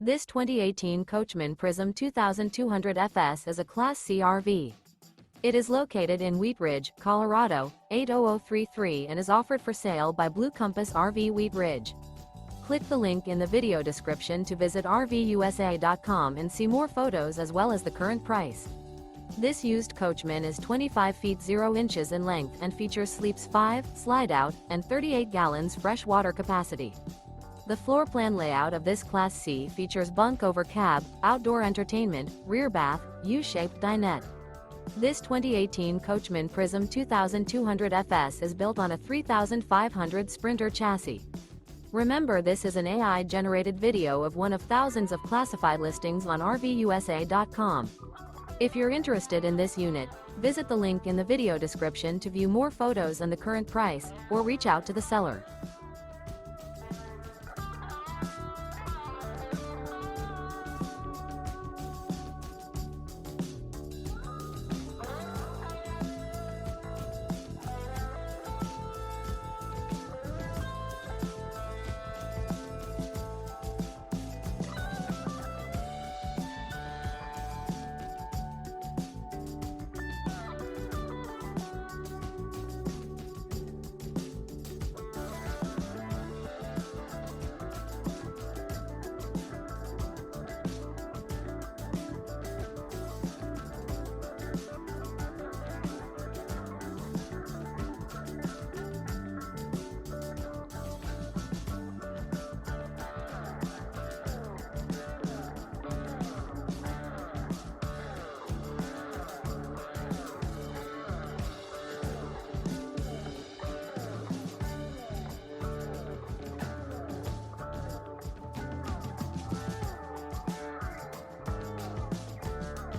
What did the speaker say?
This 2018 Coachmen Prism 2200 FS is a Class C RV. It is located in Wheat Ridge, Colorado, 80033 and is offered for sale by Blue Compass RV Wheat Ridge. Click the link in the video description to visit RVUSA.com and see more photos as well as the current price. This used Coachman is 25 feet 0 inches in length and features sleeps 5, slide-out, and 38 gallons fresh water capacity. The floor plan layout of this Class C features bunk over cab, outdoor entertainment, rear bath, U-shaped dinette. This 2018 Coachmen Prism 2200 FS is built on a 3500 Sprinter chassis. Remember, this is an AI-generated video of one of thousands of classified listings on RVUSA.com. If you're interested in this unit, visit the link in the video description to view more photos and the current price, or reach out to the seller.